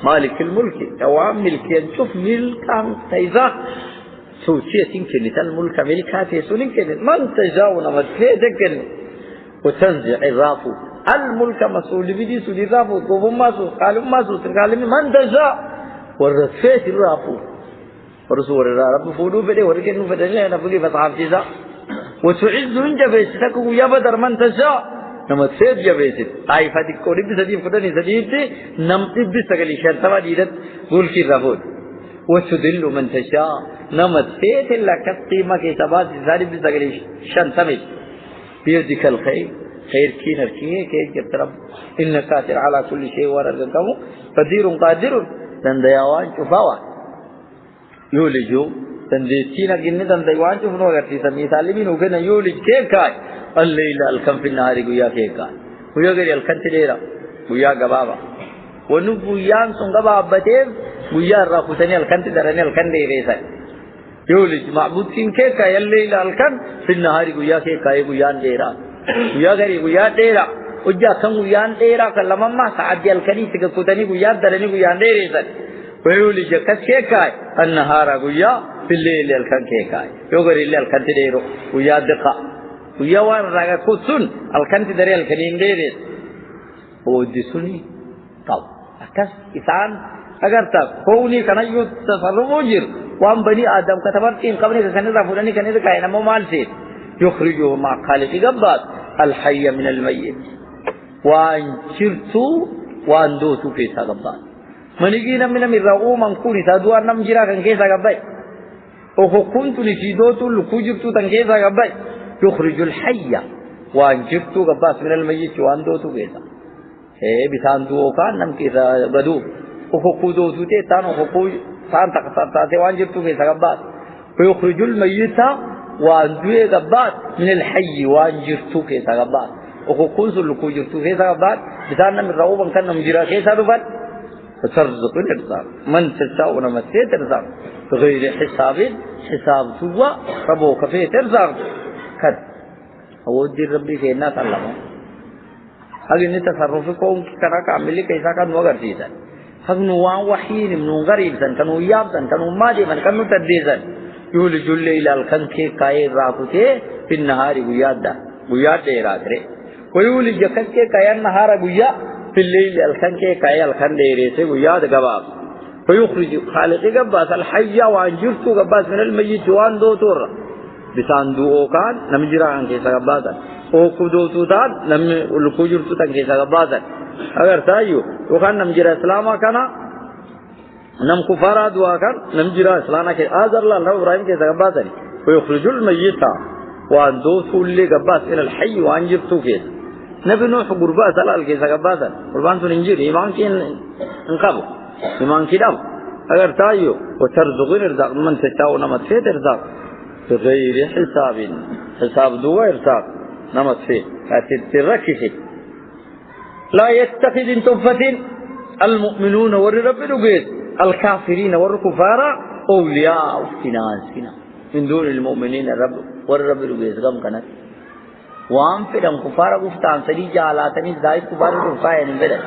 مالك الملك دوام ملك انشف ملكا تيزا سوسية كنت الملك ملكا تيسون كنت من تجاونا مدفيدك وتنزع الرافو الملك مسؤول بدي سولي رافو قوم ماسو قالوا ماسو قالوا من تجا ورفيت الرافو ورسول الله رب فودو بده وركنو فدني انا بقي بصعب جزا وتعز انت بيتك يا بدر من تشاء نمت سيد يا بيت اي فاتك كوري بسدي فدني سديت نم بسغلي شرطوا ديدت قول في رفود وتذل من تشاء نمت سيد لك قيمه كي ثبات زاري بسغلي شنتمي بيدك الخير خير كي نركي كي رب انك قادر على كل شيء ورزقه قدير قادر دندياوان شفاوا يولجو تنديتينا جن تنديوان شوف نو غتي سمي سالمين وكن يولج كيكاي الليل الكم في النهار غيا كيكاي ويا غير الكن تديرا ويا غبابا ونو بويان سونغبا ابتين ويا راكوتني الكن تدرني الكن ديريسا يولج معبود كين كيكاي الليل الكن في النهار غيا كيكاي ويان ديرا ويا غير ويا ديرا وجا كم ويان ديرا كلمما سعد الكني تكوتني ويا درني ويان ديريسا ويولج كسكيكاي النهار غيا في الليل الكن كيكاي يوغري الليل الكن تديرو ويا دقا ويا وان راغا كوتسون الكن تدري الكنين ديريس ودسوني طب اكس انسان اگر تا كوني كنا يو تصرف وجر وان بني ادم كتبرتين قبل كن رفضني كن كاين مو مال سي يخرجه مع خالق غبات الحي من الميت وان شرتو وان دوتو في غبات منيجي نمنا من رأو منكوني تدوار نمجرا كان كيسا قبائي أو كنت نسيدوتو لكوجبتو تنكيسا قبائي يخرج الحية وانجبتو قباس من الميت واندوتو كيسا بساندو كان نم كيسا بدو أو كودوتو تانو خقوي سان تقصر وانجبتو كيسا قباس ويخرج الميت واندوه قباس من الحي وانجبتو كيسا قباس أو كنت لكوجبتو كيسا قباس بسان من رأو منكان نمجرا كيسا دفت فترزق الارزاق من تشاء ونمسيت ارزاق بغير حساب سوى ربوك فيه ارزاق قد اودي ربي في الناس علمه هل ان تصرفكم كنا كامل كيسا كان وغرتيزا هل نوان وحين من غريبا كانوا يابدا كانوا ماجما كانوا تديزا يولج الليل الكنك كاي راكوتي في النهار غياد ديراتري ويولج كنك كاي النهار غيا في الليل الكن كاي الكن ديريسه وياد غباب فيخرج خالق غباس الحي وانجرت غباس من الميت وان دوتور بساندو كان نمجرا ان كيسا غباس او كودوتو دان نم لكوجرت تن كيسا غباس اگر تايو وكان نمجرا اسلام كان نم كفارا دوا كان نمجرا اسلام كي اذر الله ابراهيم كيسا غباس ويخرج الميت وان دوتو اللي غباس الى الحي وانجرت كيسا نبي نوح قربا سلال كيسا قباسا قربان سن انجير إيمان كين انقابو إيمان كدام اگر تايو وترزقين ارزاق من تشاو نمت فيه ارزاق بغير حساب دوا ارزاق نمت فيه تركشي لا يتخذ انتفة المؤمنون والرب لقيت الكافرين والكفار أولياء فينا من دون المؤمنين الرب والرب لقيت قم كانت وام فدم كفار غفتان سدي جالاتني زاي كفار رفاين بد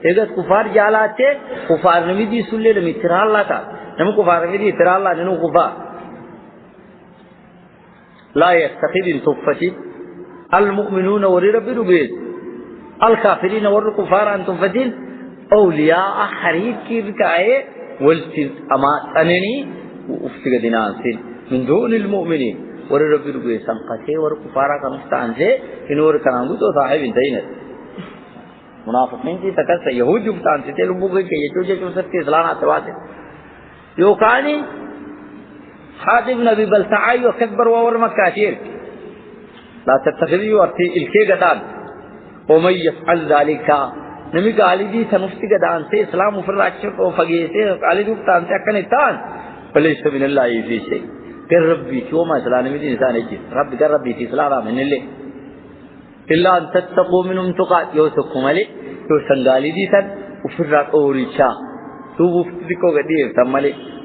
إذا كفار جالاته كفار نمدي سلة لمترى الله تا نم كفار نمدي ترى الله ننو كفار لا يستخد التفتي المؤمنون ورب ربيد الكافرين والكفار أن تفتين أولياء حريق كركاء والتز أما أنني وفتق دينانسين من دون المؤمنين ورب ربيد سنقته والكفار كنفتانسي إن وركنانگو تو صاحب انتينت منافقين کی تکس یہود جبتانسي تلو بوگے کہ یہ چوجے چوسر کے اسلام آتواتے يوكاني حاتم نبي بلتعي وكبر وور مكاتير لا تتخذوا أرتي الكي قدان ومن يفعل ذلك نمي قالي دي تنفتي قدان سي اسلام وفرعشق وفقيسي قالي دي بتان سي اكن اتان فليس من الله في شيء قال ربي شو ما اسلام نمي دي انسان اجي رب قال ربي في اسلام من اللي إلا أن تتقوا منهم تقات يوسكم علي يوسن قالي دي تن وفرعق اوريشا تو وفتكو قدير تمالي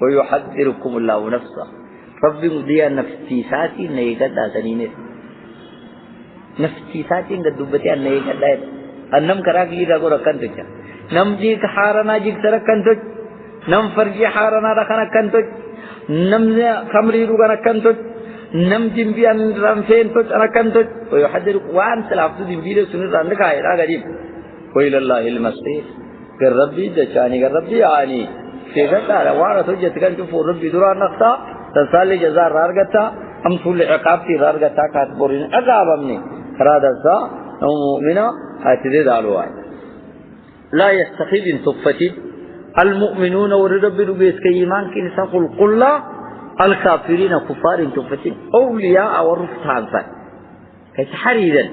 ويحذركم الله نفسه رب مديا نفسي ساتي نيغا داسنينه نفسي ساتي غدبتي نيغا دايت انم كراغي دغو ركن تچ نمجي كحارنا جي سركن تچ نم فرجي حارنا ركنا كنتو نم خمري روغنا كنتو نم جنبيان رامفين تو انا كنتو ويحذر وان سلافت دبيله سن ران كاي راغدي ويل الله المسيح كربي دچاني كربي اني كيغتا روانه توجت كنتو ربي درا نقطا تسالي جزاء رارغتا ام سول عقاب في رارغتا كاتبورين عذاب امني رادسا مؤمنا اتدي دالواي لا يستخيب صفتي المؤمنون ورب ربيس كيمان كن سقل قل الكافرين كفار تفتين أولياء ورفتان كتحريدا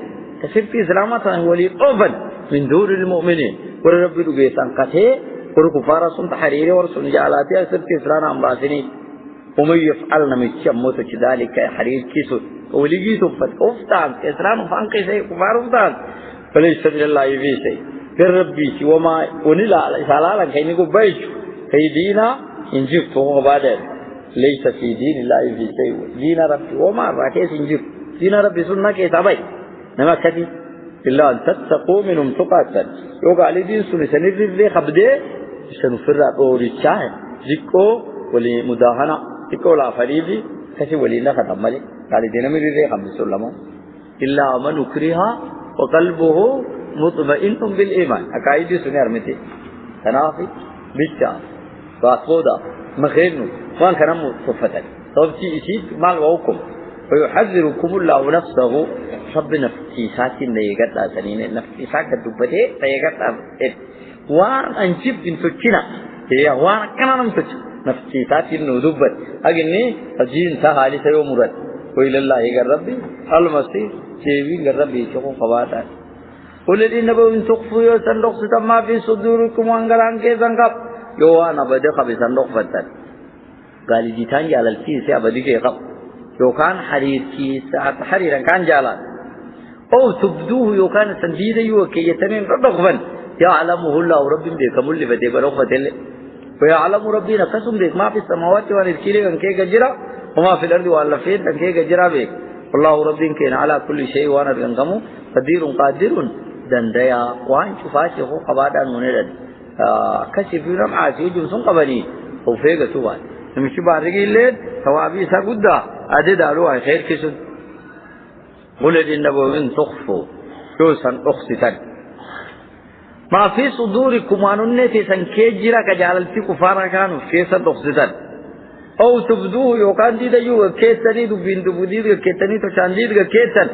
كسبت إسلامة ولي أوفن من دور المؤمنين ورب ربيس أنقته وركفار سن تحرير ورسن جعلاتي أسبت إسلام أمباسني ومن يفعلنا من شموت ذلك حرير كيسو ولي تفت أفتان إسلام فانقي سي كفار أفتان فليس من الله في شيء ربي وما ونلا سالالا كاي نكو بايش كاي دينا انجيب تو بعد ليس في دين الله في شيء دين ربي وما راكيس انجيب دين ربي سنة كي تابعي نما كدي إلا أن تتقوا منهم تقاتل يوقع على دين سنة سنرد ذي خبده سنفر أوري شاه ذكو ولي مداهنة ذكو لا فريدي كسي ولي نخطب مالي قال دين من ذي خبده سلمه إلا من أكرها وقلبه مطمئن بالإيمان أكايد سنير متى تنافي بيتا فاسودا مخيرنو وان كان مصفتن صوتي إشيت مال ووكم ويحذركم الله نفسه رب نفسي ساتين نيغت لا سنين نفسي ساكت دبته تيغت وان أنجب بنتو كنا هي وان كان نمتج نفسي ساتين ندبت أجني أجين سهالي سيو مرد وإلى الله ربي المسيح شيوين ربي شكو خباتا قل إنكم إن تخفوا يصندوق ستما في صدوركم وانغران كي زنقب يوانا بدي خبي صندوق فتن قال جيتان جال الكيس أبدي كي خب يوكان حرير كيس حريرا كان جالان أو تبدوه يوكان سنديد يوكي يتنين رضغفا يعلمه الله رب بكم اللي فتي برغفة ويعلم ربنا قسم بك ما في السماوات ونذكيري كي ججرا وما في الأرض واللفين كي ججرا بك والله رب كين على كل شيء وانا رنقمو قدير قادر دنديا وان شفاشي هو قبادا منيرد كشفنا معاسي جمسون قبني هو فيغا توان نمشي بارغي الليل ثوابي ساقودا ادي دارو خير كسن قل إنكم إن تخفوا يوسن أخستن ما في صدوركم وانوني في سنكيجرا كجالتي كفارا كانوا في سن أخستن أو تبدوه يوكان دي ديو كيتني دبين دبوديد كيتني تشانديد كيتن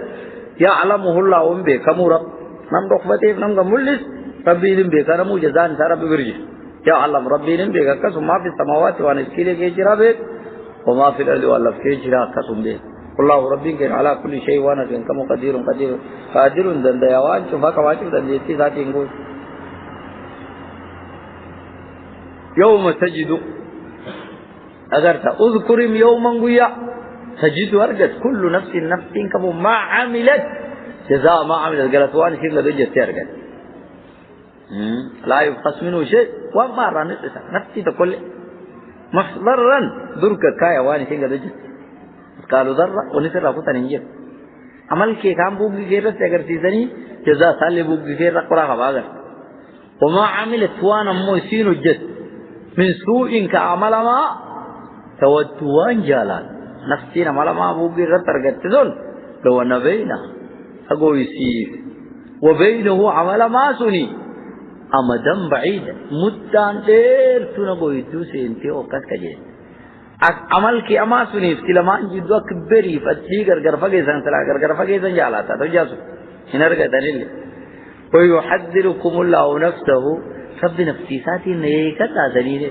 يعلمه الله وم بكمورب نم دخبتي نم كمولس ربي نم بكرمو جزان سارا ببرج يعلم ربي نم بكسم ما في السماوات وانسكيله كيجرا بك وما في الأرض والله كيجرا كسم بك والله ربي كان على كل شيء وانا كم قدير قادر دنديوان شوفا كواجب دنديتي ذاتي نقول يوم تجد أجرت أذكرهم يوما قيا تجد أرجت كل نفس كم ما عملت جزاء ما عملت قالت وانا شيء لدي جت أرجت لا يبخس منه شيء وما رانت نفسي تقول محضرا درك كايا واني سينغ دجت قالوا ذرة ونسر أبو تنيجر عمل كي كام بوجي غير سيجر سيزني جزاء سالي بوجي غير قرا خباغر وما عملت وانا موسين الجد من سوء كعمل ما تودوان جالان نفسينا مالا ما بوجي غير ترجت تزول لو نبينا أقول يسير وبينه عمل ما سني أمدا بعيدا مدان دير تنقول يدوسي انتي وقت كجين عمل کی اما سنی سلمان جدو کبری فتحی گر فگے سن سلا گر فگے سن جالا تھا تو جاسو ہنر کا دلیل ويحذركم الله نفسه رب نفسي ساتي نيكتا دلیل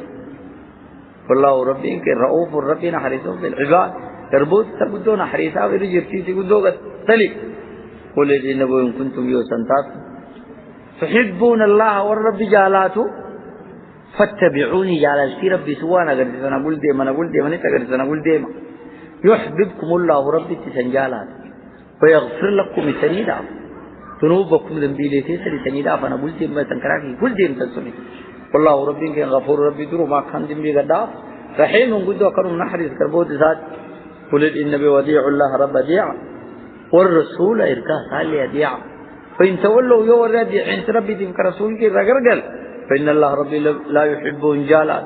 والله ربي کہ رؤوف الربنا حريص بالعباد تربوت تبدون حريصا ورجرتي تقدو تلي قل إنه إن كنتم يوسنتات تحبون الله والرب جالاته فاتبعوني جالالتي ربي سوانا قرد سنة قل ديما نقول ديما نتقرد سنة قل ديما يحببكم الله ربي تسنجالات ويغفر لكم سنيدا ذنوبكم ذنبيلي تسري سنيدا فنقول ديما تنكراكي قل ديما تسني والله ربي كان غفور ربي درو ما كان ديما قداف رحيم قد وكرم نحرس كربوت ذات قل النبي وديع الله رب ديع والرسول إركاه سالي ديع فإن تولوا يورد عند ربي تلك رسولك رقرقل فإن الله ربي لا يحب انجالات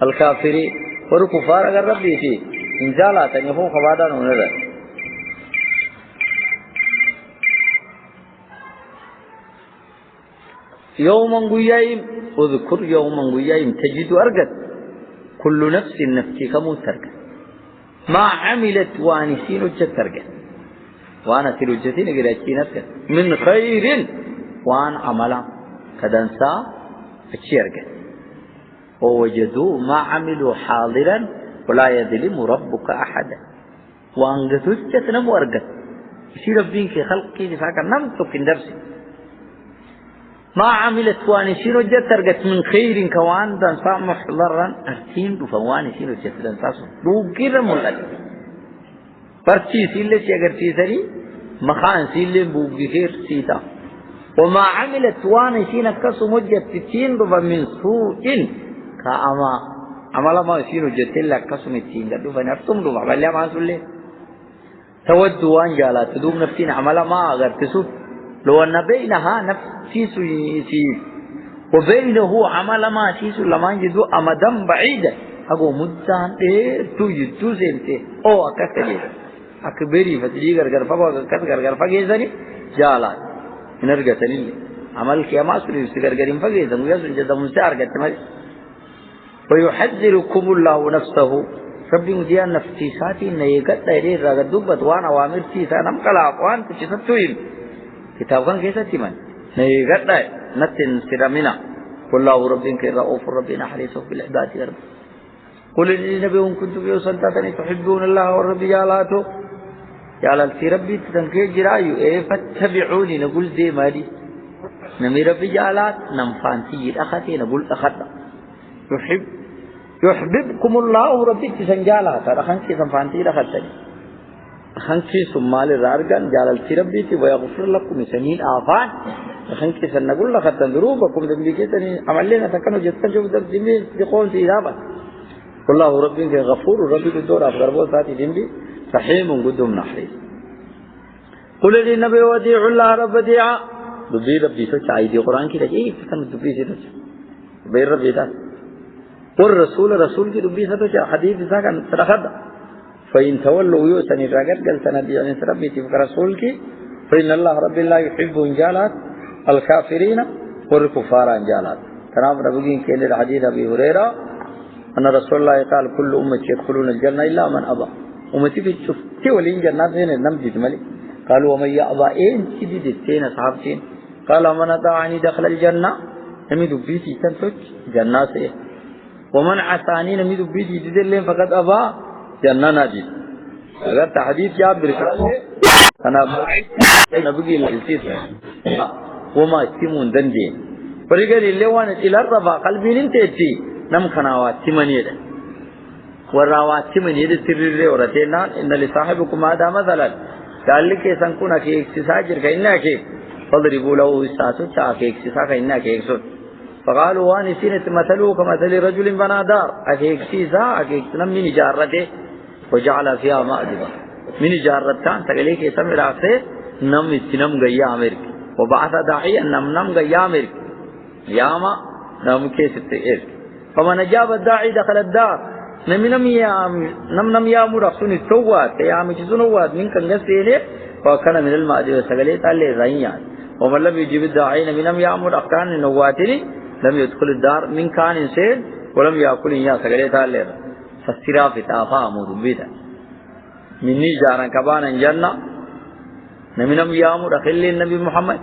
الكافرين والكفار اگر ربي فيه انجالات ان يفوق خبادان ونذر يوما قيائم اذكر يوما قيائم تجد أرقد كل نفس نفسي كموت ترقد ما عملت وانسين وجد ترقد وانا تلوجتين قرأتين أرقد من خير وان عملا كدنسا أشيرك ووجدوا ما عملوا حاضرا ولا يظلم ربك أحدا وأنجتوش تنمو أرقد يصير ربين في خلقي لفاك نمتك درسي ما عملت وانسين وجدت أرقد من خير كوان دنسا محضرا أرتين بفوانسين وجدت دنسا دوغير مولد فرشي سيلة شاكر سيسري مخان سيلة بوغير سيتا وما عملت وانسين كسو مجد تتين ربا من سوء كأما عمل ما يسين وجدت لك كسو متين ربا نفتم ربا بلیا ما سولي تود وان جالا تدوم نفتين عمل ما اگر تسو لو أن بينها نفسي سيسي وبينه عمل ما سيسو لما يجدو أمدا بعيدا أقو مدان تو يدو سيمتي او أكتلي أكبري فتجي غرغر فقو أكت غرغر فقيزاني جالا نرجع تنين عمل كيما سوري سكرجرين فجأة مجازن جدا مستعار كتمر ويحذركم الله نفسه ربي مجيء نفسي ساتي نيجت تيري رغدوب بتوان أوامر تيسا نم كلا أقوان تجسدتوين كتابان كيسا تيمان نيجت تاي نتن سرامنا والله ربي كرؤوف ربنا حريص بالعباد رب قل للنبي إن كنتم يوسنتاتني تحبون الله والرب جالاته جالالتي ربي تنكي جرايو فاتبعوني نقول دي مالي نمي ربي جالات نمفانتي الأخاتي نقول أخطا يحببكم الله ربي تسنجالات أخانكي سنفانتي الأخاتي أخانكي سمال الرارقان جالالتي ربي ويغفر لكم سنين آفان أخانكي سنقول لخطا ذروبكم ذنبكي سنين عمل لنا تكنوا جدتن شوف ذنبي بقول سيدابا والله ربي غفور ربي قدور أفغربو ساتي ذنبي رحيم قدوم نحريس قل للنبي وديع الله رب ديع دبي ربي سوچ آئی قرآن کی رجعی فکن دبی سے سوچ دبی ربی دا والرسول کی دبی سے سوچ حدیث سا کا ترخد فإن تولوا يؤسني راقت قل سندي عن ربي تفك رسول کی فإن الله رب الله يحب انجالات الكافرين والكفار انجالات تنام ربقين كيل الحديث أبي هريرة أن رسول الله قال كل أمتي يدخلون الجنة إلا من أبى أمتي في شفتي ولين جنات زين النمجد ملي قالوا ومن يأبى إين شديد التين أصحابتين قال من أطاعني دخل الجنة نمي دبيتي تنسج جنة سيه ومن عصاني نمي دبيتي تدلين فقد أبى جنة نادي اگر تحديث جاب بركاته أنا نبغي الجلسيس وما استمون دنجين فريقل اللي وانا تلارضا قلبي ننتهي نم خناوات تمنية وراوات تمنية سرير ورتينا إن لصاحبكم هذا مثلا قال لك سنكون كي اكسساجر كإنها كي فضربوا له إساسو شاك اكسسا كإنها كي اكسو فقالوا وانسين مثلوا كمثل رجل بنى دار أكيد سيسا أكيد من جارته وجعل فيها مأدبا من جارتان تقليك يسمى راسه نم استنم غيا أمريك وبعث داعيا نم غيا أمريك ياما نم كيس تئر فمن أجاب الداعي دخل الدار نم يامر رسول التوات يامي جزنوات من كان جسيله وكان من المأدب سقليت عليه رأيان ومن لم يجيب الداعي نم يامر أكان النواتني لم يدخل الدار من كان إنسان ولم يأكل إياه سقليت عليه فالسراف تافا مدبيتا مني جارا كبان جنة نم يامر أخل النبي محمد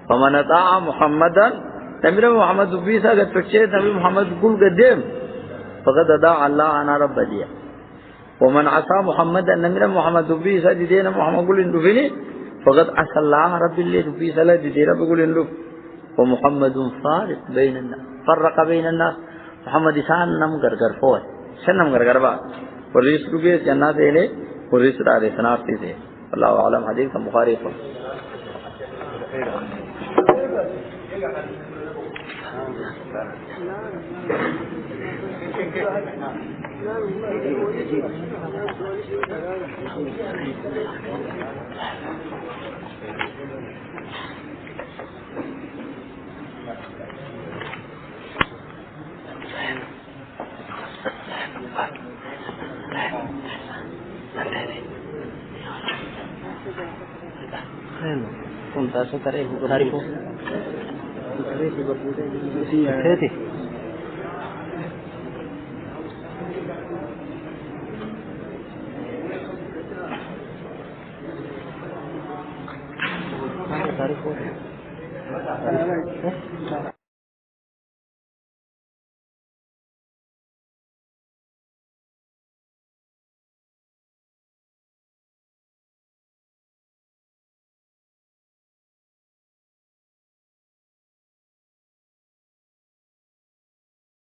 فمن أطاع محمدا نبي محمد دبيسا قد فكشيت نبي محمد قل قدام فقد أدعى الله أنا رب ديا ومن عصى محمدا نبي محمد دبيسا دينا محمد قل اندفني فقد عصى الله رب اللي دبيسا لا دينا بقول اندف ومحمد فارق بين الناس فرق بين الناس محمد إسان نم غرغر فوت شن نم غرغر با ورئيس ربيس جنات إليه ورئيس رادي سنارتي سے الله أعلم حديث البخاري
Punta su tarehe,